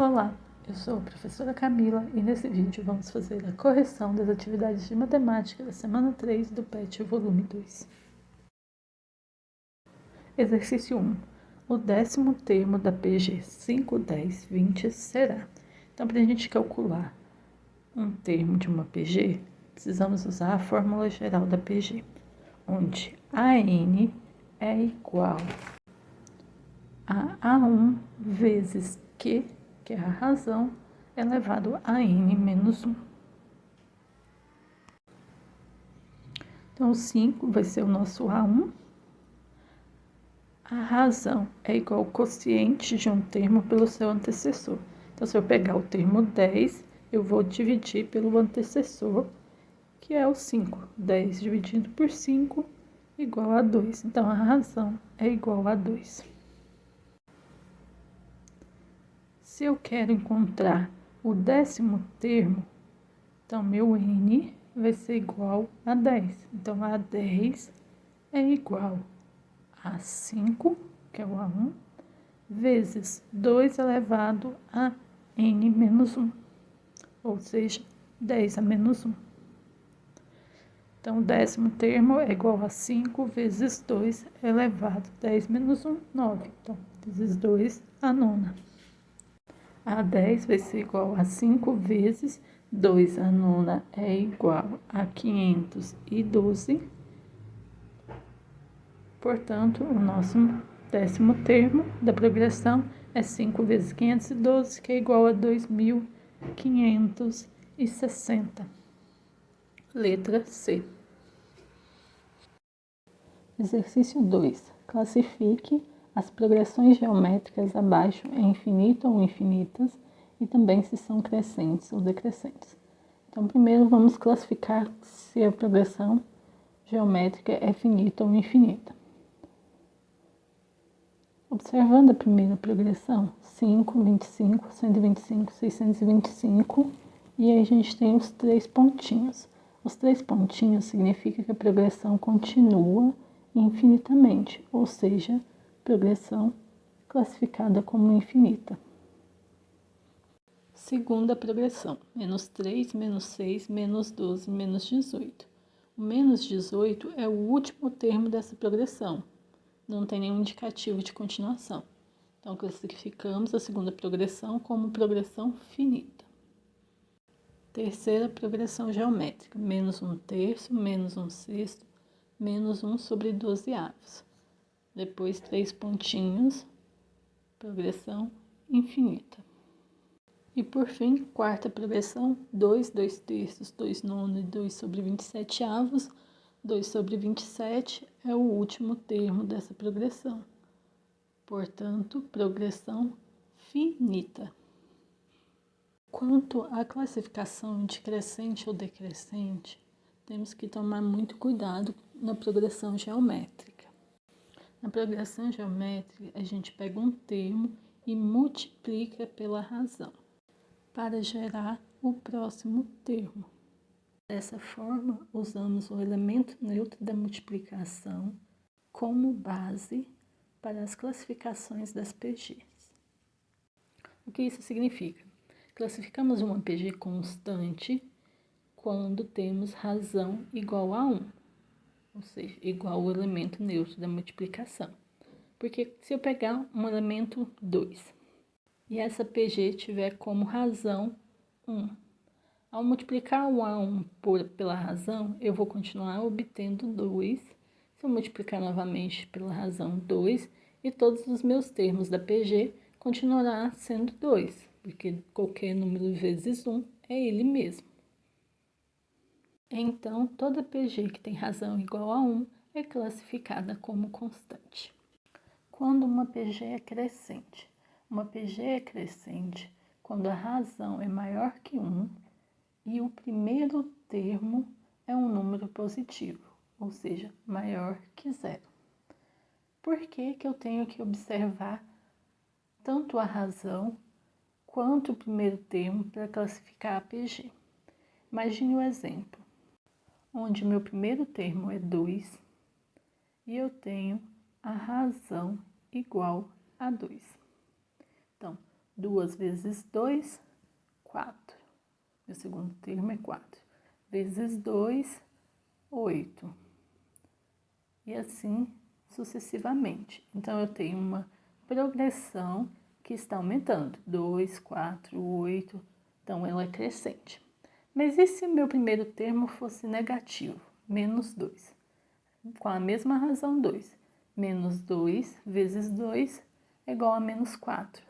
Olá, eu sou a professora Camila e nesse vídeo vamos fazer a correção das atividades de matemática da semana 3 do PET volume 2. Exercício 1. O 10º termo da PG 5, 10, 20 será. Então, para a gente calcular um termo de uma PG, precisamos usar a fórmula geral da PG, onde AN é igual a A1 vezes Q, que é a razão, elevado a n menos 1. Então, o 5 vai ser o nosso A1. A razão é igual ao quociente de um termo pelo seu antecessor. Então, se eu pegar o termo 10, eu vou dividir pelo antecessor, que é o 5. 10 dividido por 5 igual a 2. Então, a razão é igual a 2. Se eu quero encontrar o 10º termo, então meu n vai ser igual a 10. Então, a 10 é igual a 5, que é o A1, vezes 2 elevado a n menos 1, ou seja, 10 a menos 1. Então, o 10º termo é igual a 5 vezes 2 elevado a 10 menos 1, 9. Então, vezes 2, a nona. A 10 vai ser igual a 5 vezes 2, a nona é igual a 512. Portanto, o nosso 10º termo da progressão é 5 vezes 512, que é igual a 2.560. Letra C. Exercício 2. Classifique as progressões geométricas abaixo em infinito ou infinitas e também se são crescentes ou decrescentes. Então, primeiro vamos classificar se a progressão geométrica é finita ou infinita. Observando a primeira progressão, 5, 25, 125, 625, e aí a gente tem os 3 pontinhos. Os 3 pontinhos significa que a progressão continua infinitamente, ou seja, progressão classificada como infinita. Segunda progressão, menos 3, menos 6, menos 12, menos 18. O menos 18 é o último termo dessa progressão. Não tem nenhum indicativo de continuação. Então, classificamos a segunda progressão como progressão finita. Terceira progressão geométrica, menos 1/3, menos 1/6, menos 1 sobre 12 avos. Depois, 3 pontinhos, progressão infinita. E, por fim, quarta progressão, 2, 2/3, 2 nono e 2 sobre 27 avos. 2 sobre 27 é o último termo dessa progressão. Portanto, progressão finita. Quanto à classificação de crescente ou decrescente, temos que tomar muito cuidado na progressão geométrica. Na progressão geométrica, a gente pega um termo e multiplica pela razão, para gerar o próximo termo. Dessa forma, usamos o elemento neutro da multiplicação como base para as classificações das PGs. O que isso significa? Classificamos uma PG constante quando temos razão igual a 1, ou seja, igual ao elemento neutro da multiplicação. Porque se eu pegar um elemento 2 e essa PG tiver como razão 1, ao multiplicar o A1 pela razão, eu vou continuar obtendo 2. Se eu multiplicar novamente pela razão 2, e todos os meus termos da PG continuará sendo 2, porque qualquer número vezes 1 é ele mesmo. Então, toda PG que tem razão igual a 1 é classificada como constante. Quando uma PG é crescente? Uma PG é crescente quando a razão é maior que 1, e o primeiro termo é um número positivo, ou seja, maior que 0. Por que eu tenho que observar tanto a razão quanto o primeiro termo para classificar a PG? Imagine o exemplo, onde meu primeiro termo é 2 e eu tenho a razão igual a 2. Então, 2 vezes 2, 4. O segundo termo é 4. Vezes 2, 8. E assim sucessivamente. Então, eu tenho uma progressão que está aumentando. 2, 4, 8. Então, ela é crescente. Mas e se meu primeiro termo fosse negativo? Menos 2. Com a mesma razão, 2. Menos 2 vezes 2 é igual a menos 4.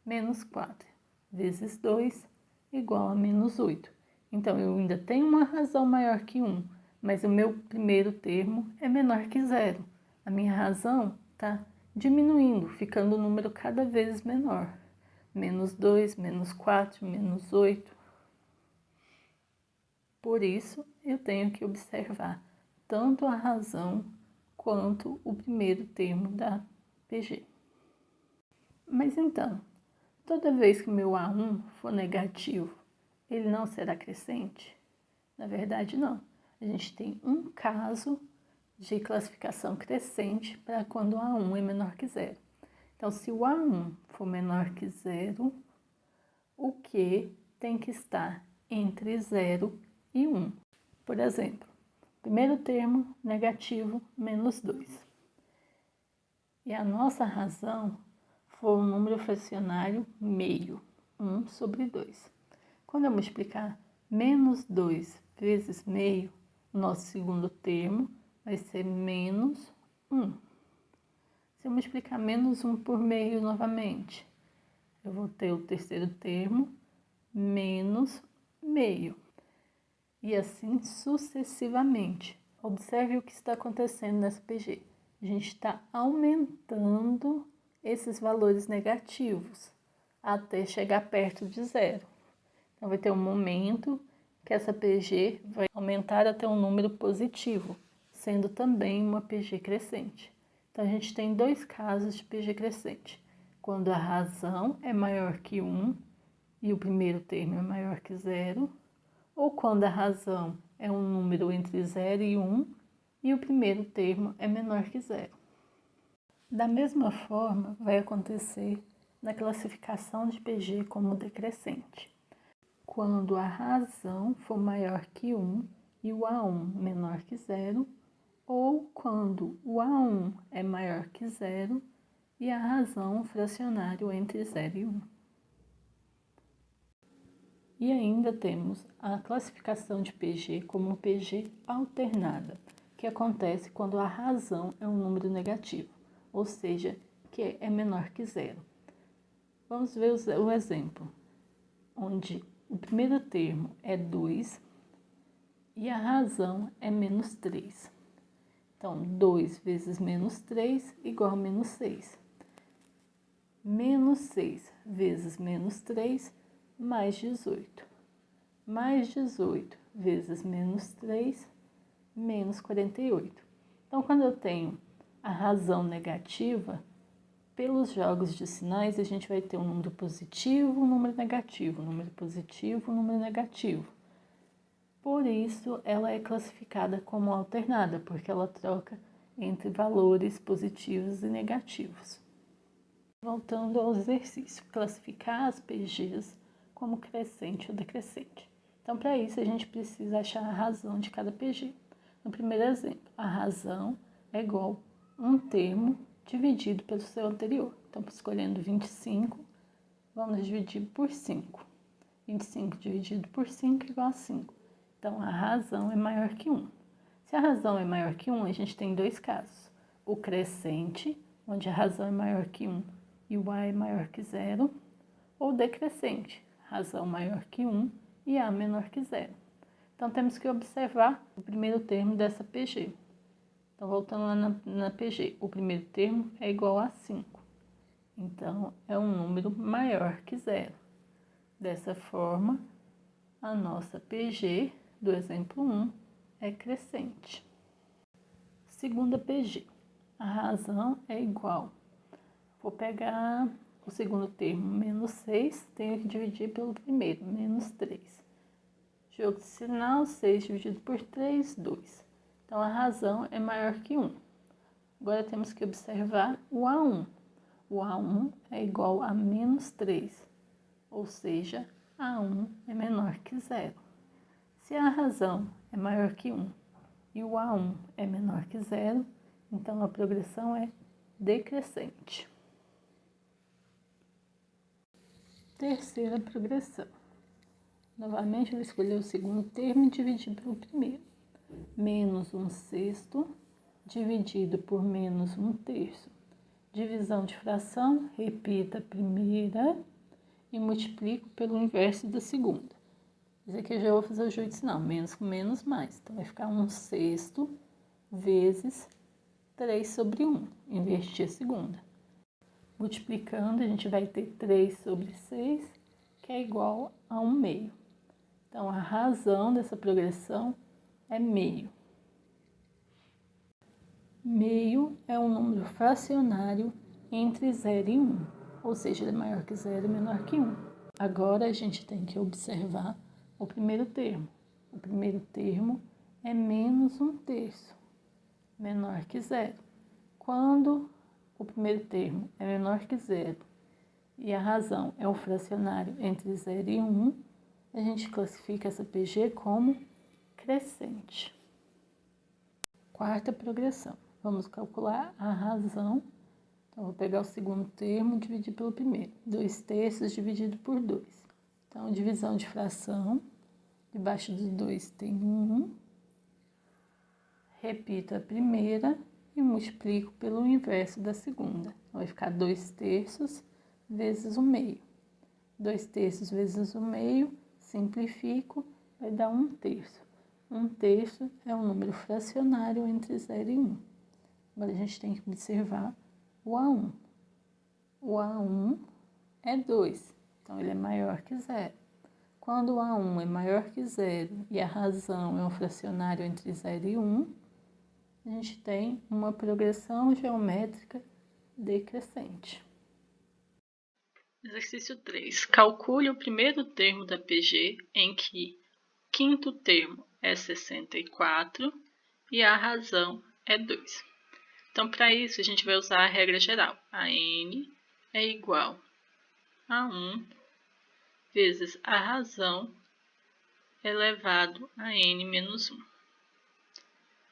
Menos 4 vezes 2 é igual a menos 8. Então, eu ainda tenho uma razão maior que 1, mas o meu primeiro termo é menor que 0. A minha razão está diminuindo, ficando o número cada vez menor. Menos 2, menos 4, menos 8. Por isso, eu tenho que observar tanto a razão quanto o primeiro termo da PG. Mas então, toda vez que meu A1 for negativo, ele não será crescente? Na verdade, não. A gente tem um caso de classificação crescente para quando o A1 é menor que 0. Então, se o A1 for menor que 0, o Q tem que estar entre 0 e 1. Por exemplo, primeiro termo, negativo, menos 2. E a nossa razão for um número fracionário meio, 1 sobre 2. Quando eu multiplicar menos 2 vezes meio, o nosso segundo termo vai ser menos 1. Se eu multiplicar menos 1 por meio novamente, eu vou ter o terceiro termo, menos meio. E assim sucessivamente. Observe o que está acontecendo nessa PG. A gente está aumentando esses valores negativos até chegar perto de 0. Então, vai ter um momento que essa PG vai aumentar até um número positivo, sendo também uma PG crescente. Então, a gente tem dois casos de PG crescente. Quando a razão é maior que 1 e o primeiro termo é maior que 0, ou quando a razão é um número entre 0 e 1 e o primeiro termo é menor que 0. Da mesma forma, vai acontecer na classificação de PG como decrescente. Quando a razão for maior que 1 e o A1 menor que 0, ou quando o A1 é maior que 0 e a razão um fracionário entre 0 e 1. E ainda temos a classificação de PG como PG alternada, que acontece quando a razão é um número negativo, ou seja, que é menor que 0. Vamos ver o exemplo, onde o primeiro termo é 2 e a razão é menos 3. Então, 2 vezes menos 3 igual a menos 6. Menos 6 vezes menos 3, mais 18. Mais 18 vezes menos 3, menos 48. Então, quando eu tenho a razão negativa, pelos jogos de sinais, a gente vai ter um número positivo, um número negativo, um número positivo, um número negativo. Por isso, ela é classificada como alternada, porque ela troca entre valores positivos e negativos. Voltando ao exercício, classificar as PGs como crescente ou decrescente. Então, para isso, a gente precisa achar a razão de cada PG. No primeiro exemplo, a razão é igual a um termo dividido pelo seu anterior. Então, escolhendo 25, vamos dividir por 5. 25 dividido por 5 é igual a 5. Então, a razão é maior que 1. Se a razão é maior que 1, a gente tem dois casos. O crescente, onde a razão é maior que 1 e o A é maior que 0, ou decrescente, razão maior que 1 e A menor que 0. Então, temos que observar o primeiro termo dessa PG. Então, voltando lá na PG, o primeiro termo é igual a 5. Então, é um número maior que 0. Dessa forma, a nossa PG do exemplo 1 é crescente. Segunda PG, a razão é igual. Vou pegar o segundo termo, menos 6, tenho que dividir pelo primeiro, menos 3. Jogo de sinal, 6 dividido por 3, 2. Então, a razão é maior que 1. Agora, temos que observar o A1. o A1 é igual a menos 3, ou seja, A1 é menor que 0. Se a razão é maior que 1 e o A1 é menor que 0, então a progressão é decrescente. Terceira progressão. Novamente, eu vou escolher o segundo termo e dividir pelo primeiro. Menos 1/6 dividido por menos 1/3. Divisão de fração, repita a primeira e multiplico pelo inverso da segunda. Isso aqui eu já vou fazer o jogo de sinal, menos com menos mais. Então, vai ficar 1/6 vezes 3/1, invertir a segunda. Multiplicando, a gente vai ter 3/6, que é igual a 1/2. Então, a razão dessa progressão é meio. Meio é um número fracionário entre 0 e 1, ou seja, ele é maior que 0 e menor que 1. Agora, a gente tem que observar o primeiro termo. O primeiro termo é menos 1/3, menor que 0. Quando o primeiro termo é menor que 0 e a razão é o fracionário entre 0 e 1, a gente classifica essa PG como crescente. Quarta progressão. Vamos calcular a razão. Então, vou pegar o segundo termo e dividir pelo primeiro. 2/3 dividido por 2. Então, divisão de fração. Debaixo dos 2 tem 1. Repito a primeira e multiplico pelo inverso da segunda. Então, vai ficar 2/3 vezes 1/2. 2/3 vezes 1/2, simplifico, vai dar 1/3. 1/3 é um número fracionário entre 0 e 1. Agora, a gente tem que observar o A1. O A1 é 2, então ele é maior que 0. Quando o A1 é maior que 0 e a razão é um fracionário entre 0 e 1, a gente tem uma progressão geométrica decrescente. Exercício 3. Calcule o primeiro termo da PG em que o quinto termo é 64 e a razão é 2. Então, para isso, a gente vai usar a regra geral. A n é igual a 1 vezes a razão elevado a n menos 1.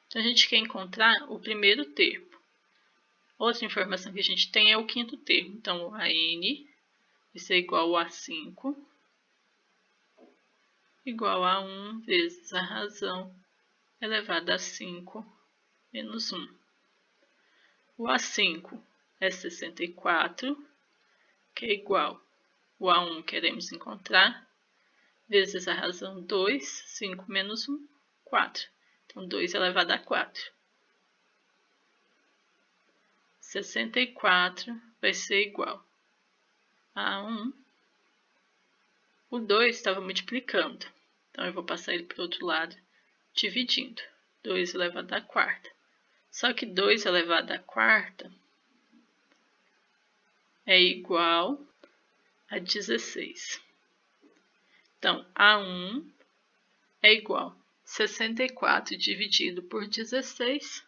Então, a gente quer encontrar o primeiro termo. Outra informação que a gente tem é o quinto termo. Então, a n vai ser igual a 5, igual a 1 vezes a razão elevada a 5 menos 1. O A5 é 64, que é igual o A1 queremos encontrar, vezes a razão 2, 5 menos 1, 4. Então, 2 elevado a 4. 64 vai ser igual a 1. O 2 estava multiplicando, então eu vou passar ele para o outro lado, dividindo. 2 elevado a quarta. Só que 2 elevado a quarta é igual a 16. Então, A1 é igual a 64 dividido por 16,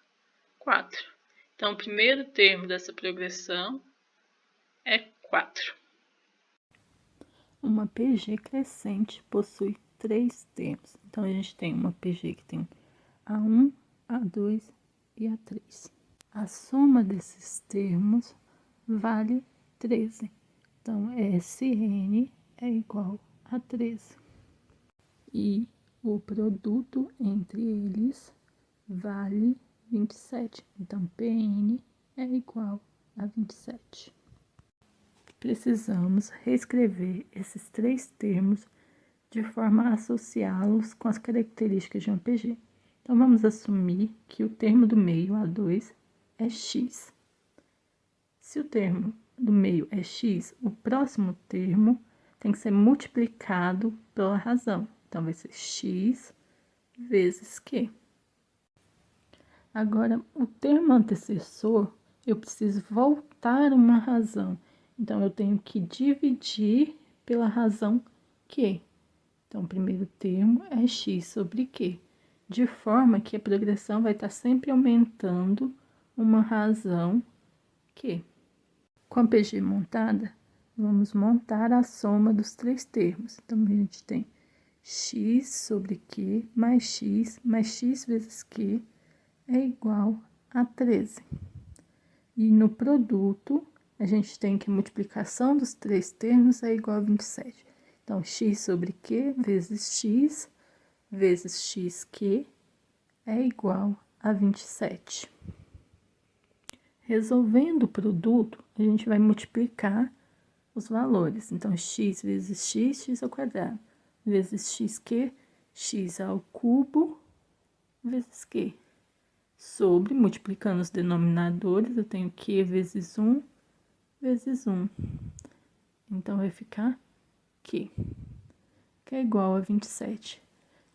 4. Então, o primeiro termo dessa progressão é 4. Uma PG crescente possui 3 termos. Então, a gente tem uma PG que tem A1, A2 e A3. A soma desses termos vale 13. Então, SN é igual a 13. E o produto entre eles vale 27. Então, PN é igual a 27. Precisamos reescrever esses 3 termos de forma a associá-los com as características de uma PG. Então, vamos assumir que o termo do meio, A2, é x. Se o termo do meio é x, o próximo termo tem que ser multiplicado pela razão. Então, vai ser x vezes q. Agora, o termo antecessor, eu preciso voltar uma razão. Então, eu tenho que dividir pela razão q. Então, o primeiro termo é x sobre q, de forma que a progressão vai estar sempre aumentando uma razão q. Com a PG montada, vamos montar a soma dos 3 termos. Então, a gente tem x sobre q mais x vezes q é igual a 13. E no produto, a gente tem que a multiplicação dos 3 termos é igual a 27. Então, x sobre q vezes xq é igual a 27. Resolvendo o produto, a gente vai multiplicar os valores. Então, x vezes x ao quadrado, vezes xq, x ao cubo, vezes q. Sobre, multiplicando os denominadores, eu tenho q vezes 1, vezes 1. Então, vai ficar q, que é igual a 27.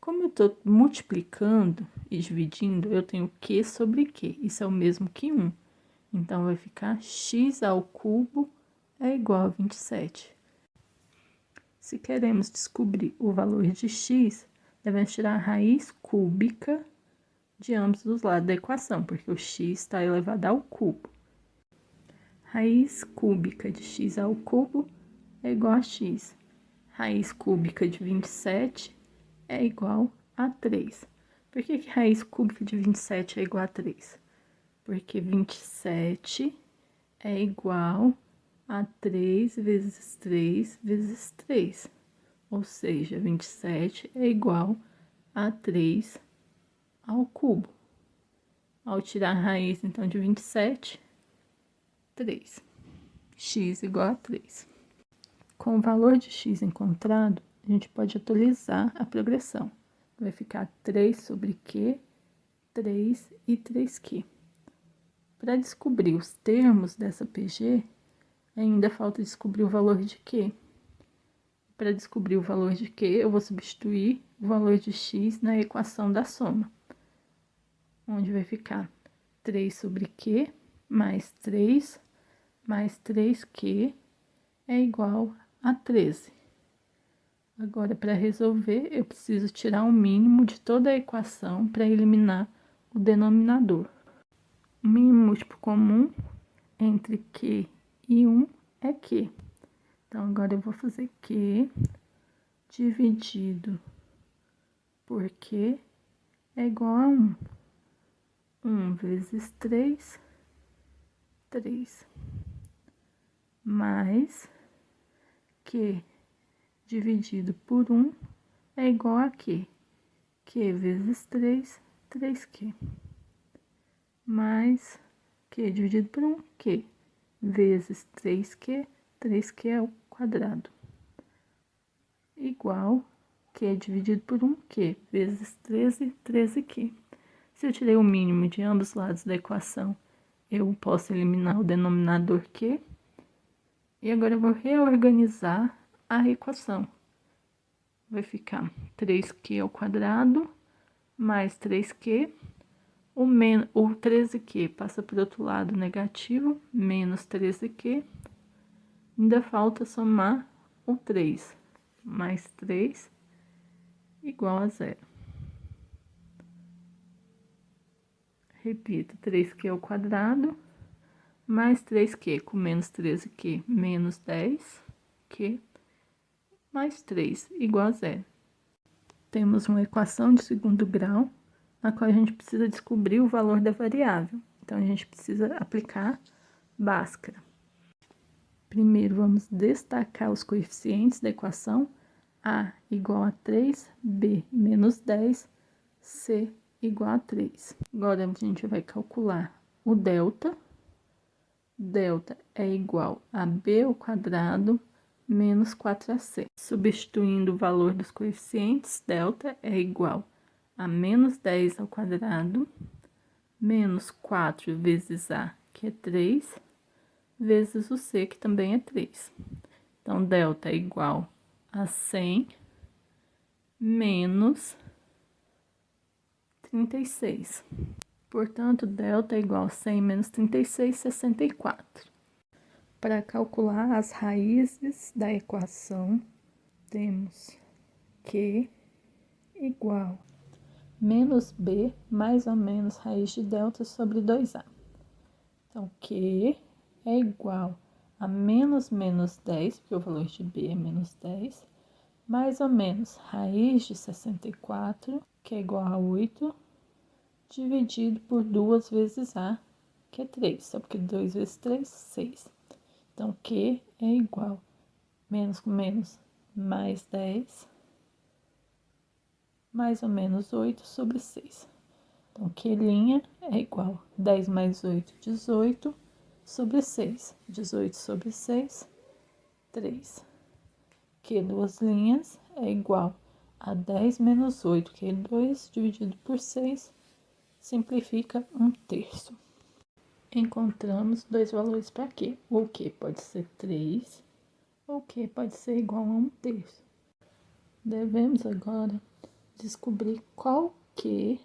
Como eu estou multiplicando e dividindo, eu tenho q sobre q. Isso é o mesmo que 1. Então, vai ficar x ao cubo é igual a 27. Se queremos descobrir o valor de x, devemos tirar a raiz cúbica de ambos os lados da equação, porque o x está elevado ao cubo. Raiz cúbica de x ao cubo é igual a x. Raiz cúbica de 27 é igual a 3. Por que raiz cúbica de 27 é igual a 3? Porque 27 é igual a 3 vezes 3 vezes 3. Ou seja, 27 é igual a 3 ao cubo. Ao tirar a raiz, então, de 27, 3. X igual a 3. Com o valor de x encontrado, a gente pode atualizar a progressão. Vai ficar 3 sobre q, 3 e 3q. Para descobrir os termos dessa PG, ainda falta descobrir o valor de q. Para descobrir o valor de q, eu vou substituir o valor de x na equação da soma, onde vai ficar 3 sobre q mais 3q é igual a 13. Agora, para resolver, eu preciso tirar o mínimo de toda a equação para eliminar o denominador. O mínimo múltiplo comum entre q e 1 é q. Então, agora eu vou fazer q dividido por q é igual a 1. 1 vezes 3, 3. Mais q dividido por 1 é igual a q. q vezes 3, 3q. Mais q dividido por 1, q. Vezes 3q, 3q ao quadrado. Igual q dividido por 1, q. Vezes 13, 13q. Se eu tirei o mínimo de ambos os lados da equação, eu posso eliminar o denominador q. E agora eu vou reorganizar a equação. Vai ficar 3q ao quadrado mais 3q. O 13q passa para o outro lado negativo, menos 13q. Ainda falta somar o 3. Mais 3 igual a 0. Repito, 3q ao quadrado mais 3q com menos 13q, menos 10q, mais 3 igual a 0. Temos uma equação de segundo grau, na qual a gente precisa descobrir o valor da variável. Então, a gente precisa aplicar Bhaskara. Primeiro, vamos destacar os coeficientes da equação. A igual a 3, B menos 10, C igual a 3. Agora, a gente vai calcular o delta. Delta é igual a B ao quadrado menos 4AC. Substituindo o valor dos coeficientes, delta é igual a menos 10 ao quadrado, menos 4 vezes A, que é 3, vezes o C, que também é 3. Então, delta é igual a 100 menos 36. Portanto, delta é igual a 100 menos 36, 64. Para calcular as raízes da equação, temos Q igual menos B mais ou menos raiz de delta sobre 2A. Então, Q é igual a menos menos 10, porque o valor de B é menos 10, mais ou menos raiz de 64, que é igual a 8, dividido por 2 vezes A, que é 3, só porque 2 vezes 3, 6. Então, Q é igual menos com menos mais 10, mais ou menos 8 sobre 6. Então, Q' é igual 10 mais 8, 18 sobre 6. 18 sobre 6, 3. Q duas linhas é igual a 10 menos 8, que é 2, dividido por 6, simplifica 1/3. Encontramos dois valores para Q. O Q pode ser 3, ou Q pode ser igual a 1/3. Devemos agora descobrir qual Q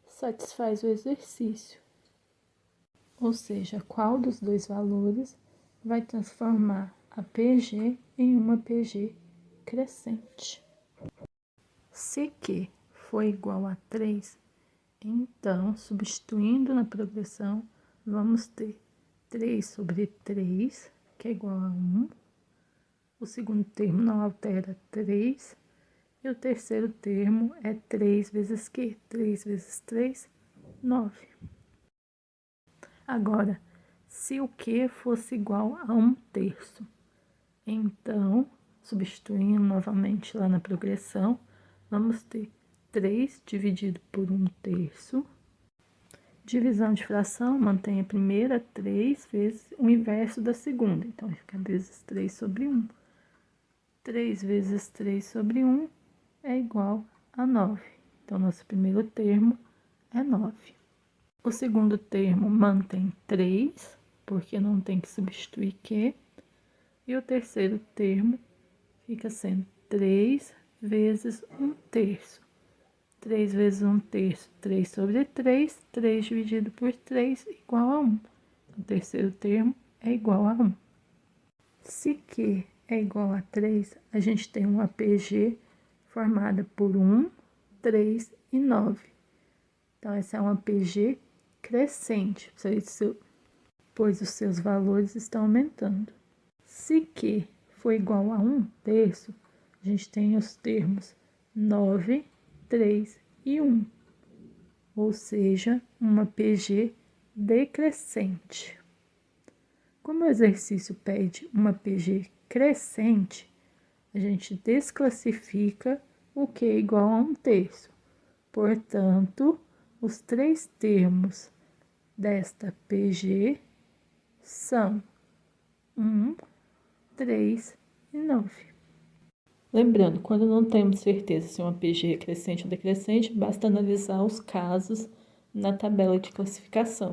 satisfaz o exercício, ou seja, qual dos dois valores vai transformar a PG em uma PG crescente. Se Q for igual a 3, então, substituindo na progressão, vamos ter 3 sobre 3, que é igual a 1. O segundo termo não altera 3. E o terceiro termo é 3 vezes Q. 3 vezes 3, 9. Agora, se o Q fosse igual a 1/3, então, substituindo novamente lá na progressão, vamos ter 3 dividido por 1/3. Divisão de fração, mantém a primeira 3 vezes o inverso da segunda. Então, fica vezes 3 sobre 1. 3 vezes 3 sobre 1 é igual a 9. Então, nosso primeiro termo é 9. O segundo termo mantém 3, porque não tem que substituir Q. E o terceiro termo fica sendo 3 vezes 1/3. 3 vezes 1/3, 3 sobre 3, 3 dividido por 3 igual a 1. O terceiro termo é igual a 1. Se Q é igual a 3, a gente tem uma PG formada por 1, 3 e 9. Então, essa é uma PG crescente, pois os seus valores estão aumentando. Se Q for igual a 1/3, a gente tem os termos 9, 3 e 1, ou seja, uma PG decrescente. Como o exercício pede uma PG crescente, a gente desclassifica o Q é igual a 1/3. Portanto, os três termos desta PG são 1, 3 e 9. Lembrando, quando não temos certeza se uma PG é crescente ou decrescente, basta analisar os casos na tabela de classificação.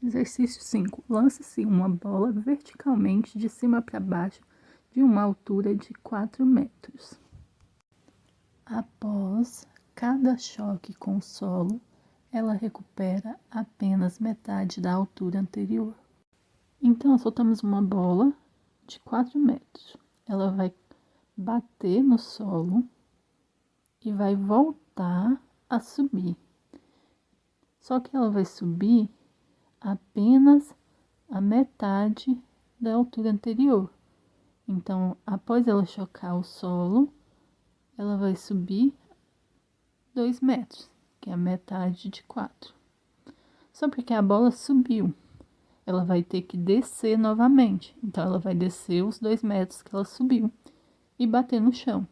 Exercício 5. Lance-se uma bola verticalmente de cima para baixo de uma altura de 4 metros. Após cada choque com o solo, ela recupera apenas metade da altura anterior. Então, soltamos uma bola de 4 metros. Ela vai bater no solo e vai voltar a subir. Só que ela vai subir apenas a metade da altura anterior. Então, após ela chocar o solo, ela vai subir 2 metros, que é a metade de 4. Só porque a bola subiu, ela vai ter que descer novamente. Então, ela vai descer os 2 metros que ela subiu e bater no chão.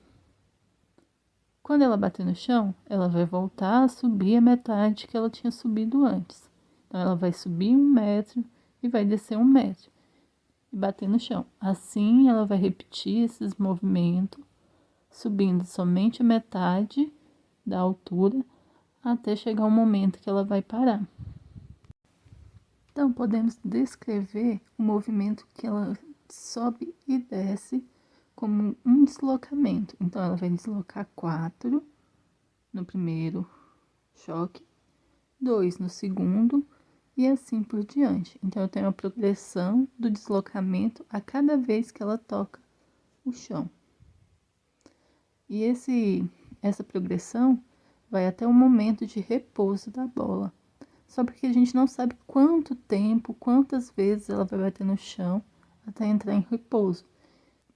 Quando ela bater no chão, ela vai voltar a subir a metade que ela tinha subido antes. Então, ela vai subir 1 metro e vai descer 1 metro e bater no chão. Assim, ela vai repetir esses movimentos, subindo somente a metade da altura, até chegar um momento que ela vai parar. Então, podemos descrever o movimento que ela sobe e desce como um deslocamento. Então, ela vai deslocar 4 no primeiro choque, 2 no segundo e assim por diante. Então, eu tenho a progressão do deslocamento a cada vez que ela toca o chão. E essa progressão vai até o momento de repouso da bola. só porque a gente não sabe quanto tempo, quantas vezes ela vai bater no chão até entrar em repouso.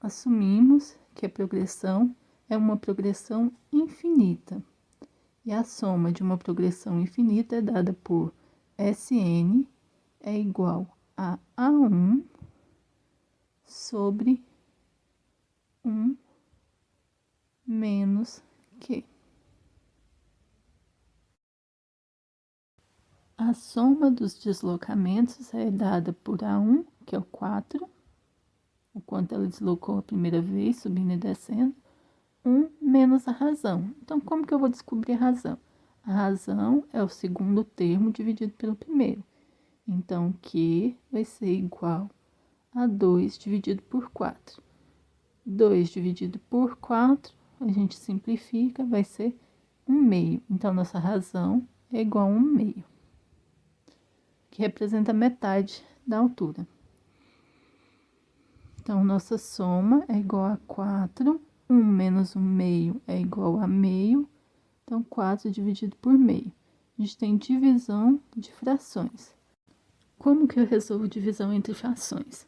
Assumimos que a progressão é uma progressão infinita. E a soma de uma progressão infinita é dada por Sn é igual a A1 sobre 1 menos Q. A soma dos deslocamentos é dada por A1, que é o 4, o quanto ela deslocou a primeira vez, subindo e descendo, 1 menos a razão. Então, como que eu vou descobrir a razão? A razão é o segundo termo dividido pelo primeiro. Então, Q vai ser igual a 2 dividido por 4. 2 dividido por 4, a gente simplifica, vai ser 1 meio. Então, nossa razão é igual a 1 meio, que representa metade da altura. Então, nossa soma é igual a 4. 1 menos 1 meio é igual a meio. Então, 4 dividido por meio. A gente tem divisão de frações. Como que eu resolvo divisão entre frações?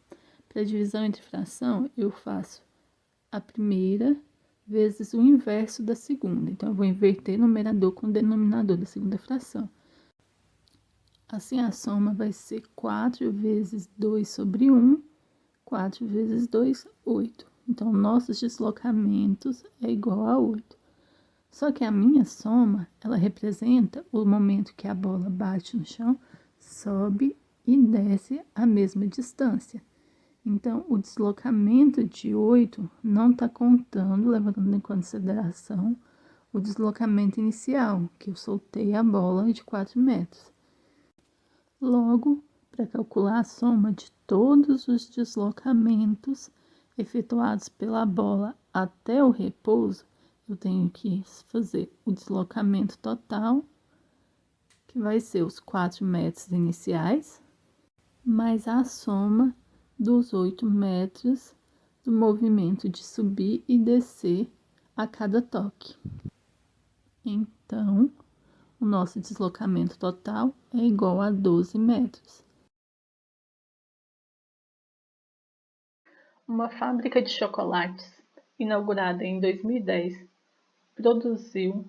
Para divisão entre fração, eu faço a primeira vezes o inverso da segunda. Então, eu vou inverter numerador com denominador da segunda fração. Assim, a soma vai ser 4 vezes 2 sobre 1. 4 vezes 2, 8. Então, nossos deslocamentos é igual a 8. Só que a minha soma, ela representa o momento que a bola bate no chão, sobe e desce a mesma distância. Então, o deslocamento de 8 não está contando, levando em consideração o deslocamento inicial, que eu soltei a bola de 4 metros. Logo, para calcular a soma de todos os deslocamentos efetuados pela bola até o repouso, eu tenho que fazer o deslocamento total, que vai ser os 4 metros iniciais, mais a soma dos 8 metros do movimento de subir e descer a cada toque. Então, o nosso deslocamento total é igual a 12 metros. Uma fábrica de chocolates, inaugurada em 2010, produziu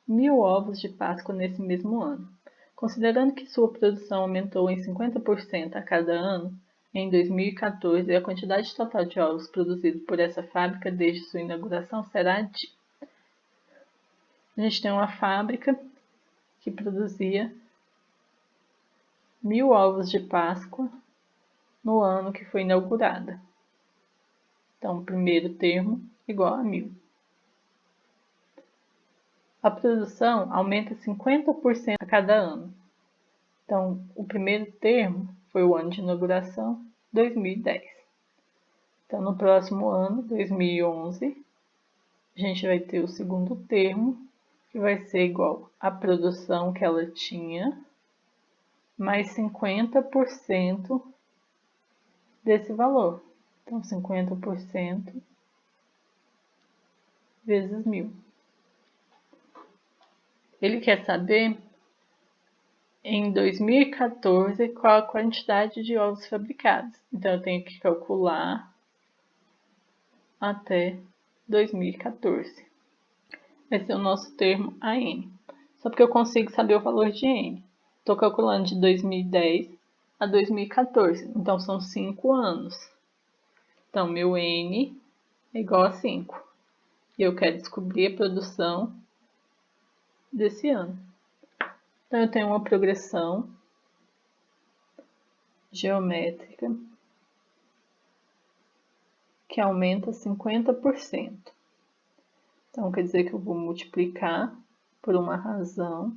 1.000 ovos de Páscoa nesse mesmo ano. Considerando que sua produção aumentou em 50% a cada ano, em 2014 a quantidade total de ovos produzidos por essa fábrica desde sua inauguração será de... A gente tem uma fábrica que produzia 1.000 ovos de Páscoa no ano que foi inaugurada. Então, o primeiro termo igual a 1.000. A produção aumenta 50% a cada ano. Então, o primeiro termo foi o ano de inauguração, 2010. Então, no próximo ano, 2011, a gente vai ter o segundo termo, que vai ser igual à produção que ela tinha, mais 50% desse valor. Então, 50% vezes 1.000. Ele quer saber, em 2014, qual a quantidade de ovos fabricados. Então, eu tenho que calcular até 2014. Vai ser o nosso termo AN. Só porque eu consigo saber o valor de N. Estou calculando de 2010 a 2014. Então, são 5 anos. Então, meu N é igual a 5. E eu quero descobrir a produção desse ano. Então, eu tenho uma progressão geométrica que aumenta 50%. Então, quer dizer que eu vou multiplicar por uma razão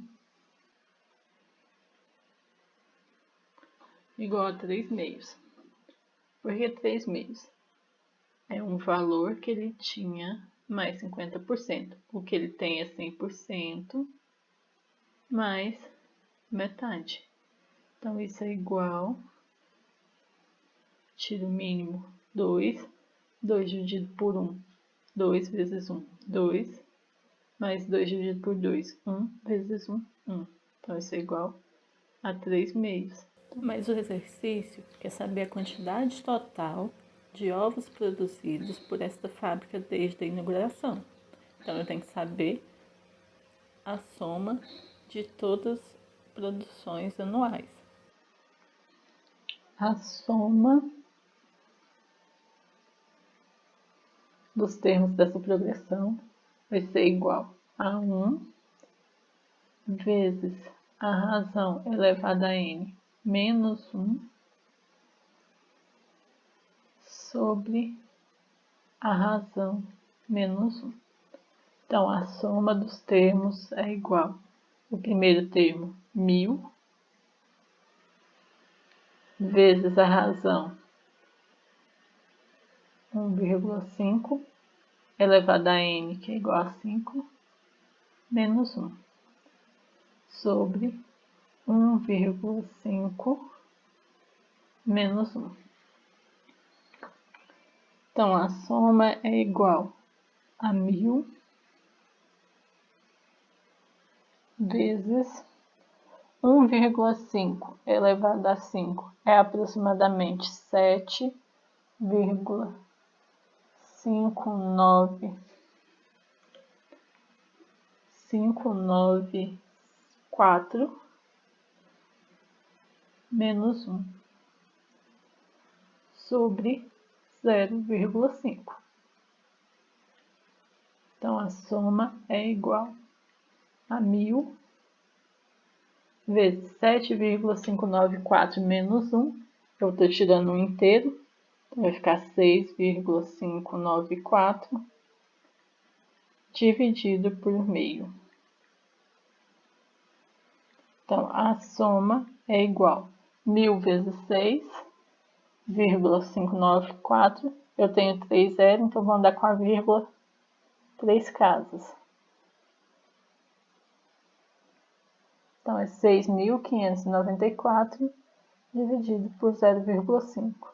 igual a 3 meios. Por que 3 meios? É um valor que ele tinha mais 50%. O que ele tem é 100% mais metade. Então, isso é igual, tiro o mínimo, 2. 2 dividido por 1, 2 vezes 1, 2. Mais 2 dividido por 2, 1 vezes 1, 1. Então, isso é igual a 3/2. Mas o exercício quer saber a quantidade total de ovos produzidos por esta fábrica desde a inauguração. Então, eu tenho que saber a soma de todas as produções anuais. A soma dos termos dessa progressão vai ser igual a 1 vezes a razão elevada a n menos 1 sobre a razão menos 1. Então, a soma dos termos é igual. O primeiro termo, 1000, vezes a razão 1,5 elevado a n, que é igual a 5, menos 1, sobre 1,5 menos 1. Então, a soma é igual a 1000 vezes 1,5 elevado a 5 é aproximadamente 7,594 menos 1 sobre 0,5. Então, a soma é igual a 1000 vezes 7,594 menos 1. Eu estou tirando um inteiro, então vai ficar 6,594 dividido por meio. Então, a soma é igual a 1000 vezes 6,594. Eu tenho 3 zeros, então vou andar com a vírgula 3 casas. Então, é 6.594 dividido por 0,5.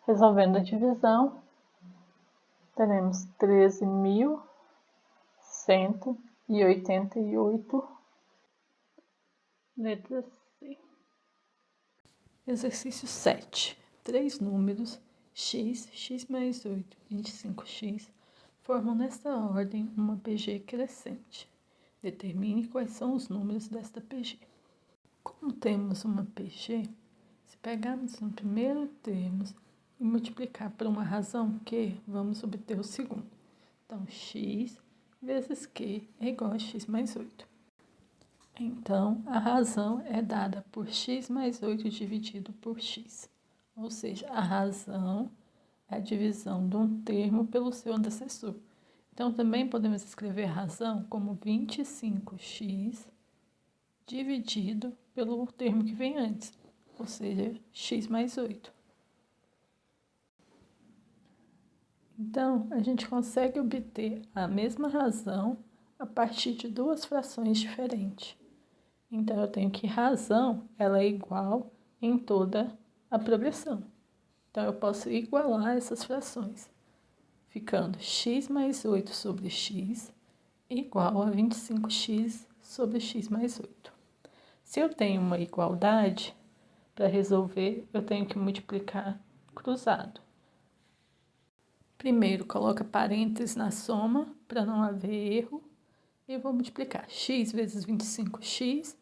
Resolvendo a divisão, teremos 13.188. Letra C. Exercício 7. 3 números, x, x mais 8, 25x, formam nesta ordem uma PG crescente. Determine quais são os números desta PG. Como temos uma PG, se pegarmos no primeiro termo e multiplicar por uma razão Q, vamos obter o segundo. Então, x vezes Q é igual a x mais 8. Então, a razão é dada por x mais 8 dividido por x. Ou seja, a razão é a divisão de um termo pelo seu antecessor. Então, também podemos escrever a razão como 25x dividido pelo termo que vem antes, ou seja, x mais 8. Então, a gente consegue obter a mesma razão a partir de duas frações diferentes. Então, eu tenho que razão ela é igual em toda a progressão. Então, eu posso igualar essas frações, ficando x mais 8 sobre x igual a 25x sobre x mais 8. Se eu tenho uma igualdade, para resolver, eu tenho que multiplicar cruzado. Primeiro, coloca parênteses na soma, para não haver erro, e vou multiplicar x vezes 25x,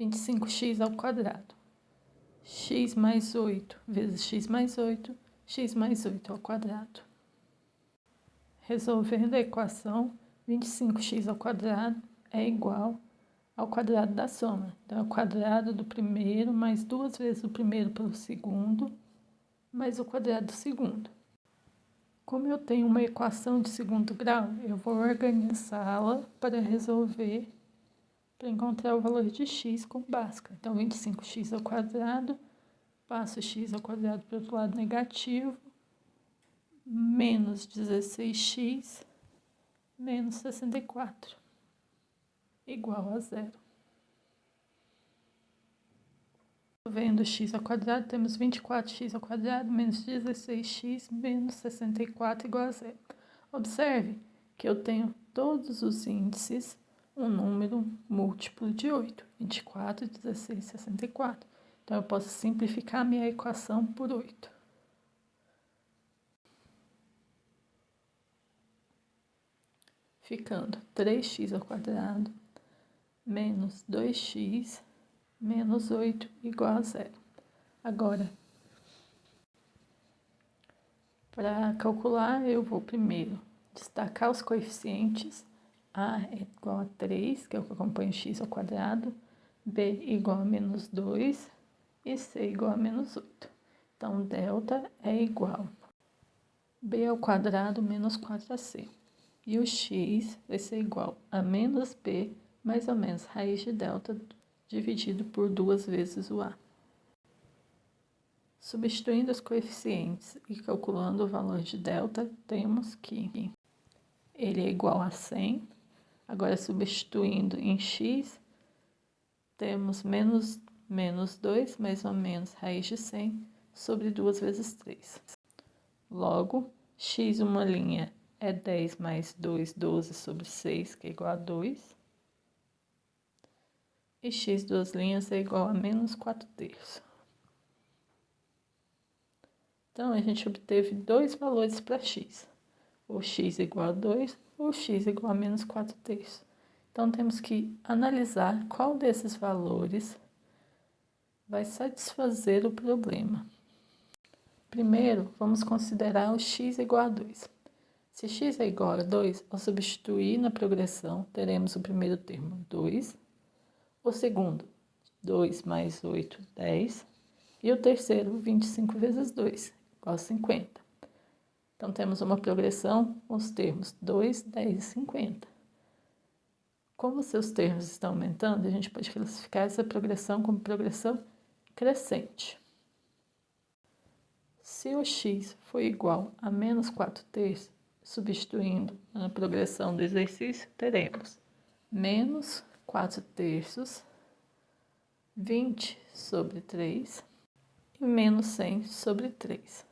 25x ao quadrado. X mais 8 vezes x mais 8, x mais 8 ao quadrado. Resolvendo a equação, 25x ao quadrado é igual ao quadrado da soma. Então, é o quadrado do primeiro mais 2 vezes o primeiro pelo segundo, mais o quadrado do segundo. Como eu tenho uma equação de segundo grau, eu vou organizá-la para resolver, para encontrar o valor de x com Bhaskara. Então, 25x ao quadrado, passo x ao quadrado para o outro lado negativo, menos 16x, menos 64, igual a 0. Vendo x ao quadrado, temos 24x ao quadrado menos 16x menos 64 igual a 0. Observe que eu tenho todos os índices um número múltiplo de 8, 24, 16, 64. Então, eu posso simplificar a minha equação por 8. Ficando 3x² menos 2x menos 8 igual a 0. Agora, para calcular, eu vou primeiro destacar os coeficientes. A é igual a 3, que é o que acompanha x², b igual a menos 2 e c igual a menos 8. Então, delta é igual a b² menos 4ac. E o x vai ser igual a menos b mais ou menos raiz de delta dividido por 2 vezes o a. Substituindo os coeficientes e calculando o valor de delta, temos que ele é igual a 100. Agora, substituindo em x, temos menos 2 mais ou menos raiz de 100 sobre 2 vezes 3. Logo, x uma linha é 10 mais 2, 12 sobre 6, que é igual a 2. E x duas linhas é igual a menos 4/3. Então, a gente obteve dois valores para x. Ou x igual a 2, ou x igual a menos 4/3. Então, temos que analisar qual desses valores vai satisfazer o problema. Primeiro, vamos considerar o x igual a 2. Se x é igual a 2, ao substituir na progressão, teremos o primeiro termo 2, o segundo 2 mais 8, 10, e o terceiro 25 vezes 2, igual a 50. Então, temos uma progressão com os termos 2, 10 e 50. Como seus termos estão aumentando, a gente pode classificar essa progressão como progressão crescente. Se o x for igual a menos 4/3, substituindo na progressão do exercício, teremos menos 4/3, 20 sobre 3 e menos 100 sobre 3.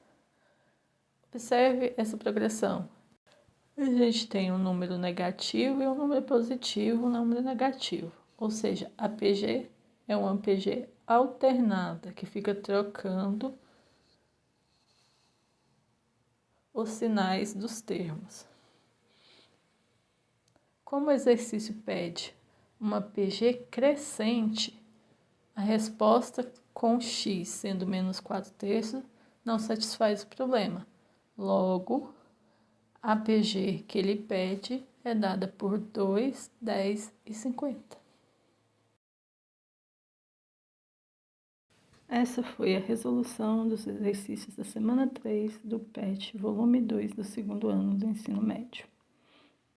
Observe essa progressão. A gente tem um número negativo e um número positivo, um número negativo. Ou seja, a PG é uma PG alternada, que fica trocando os sinais dos termos. Como o exercício pede uma PG crescente, a resposta com x sendo menos 4/3 não satisfaz o problema. Logo, a PG que ele pede é dada por 2, 10 e 50. Essa foi a resolução dos exercícios da semana 3 do PET, volume 2 do segundo ano do ensino médio.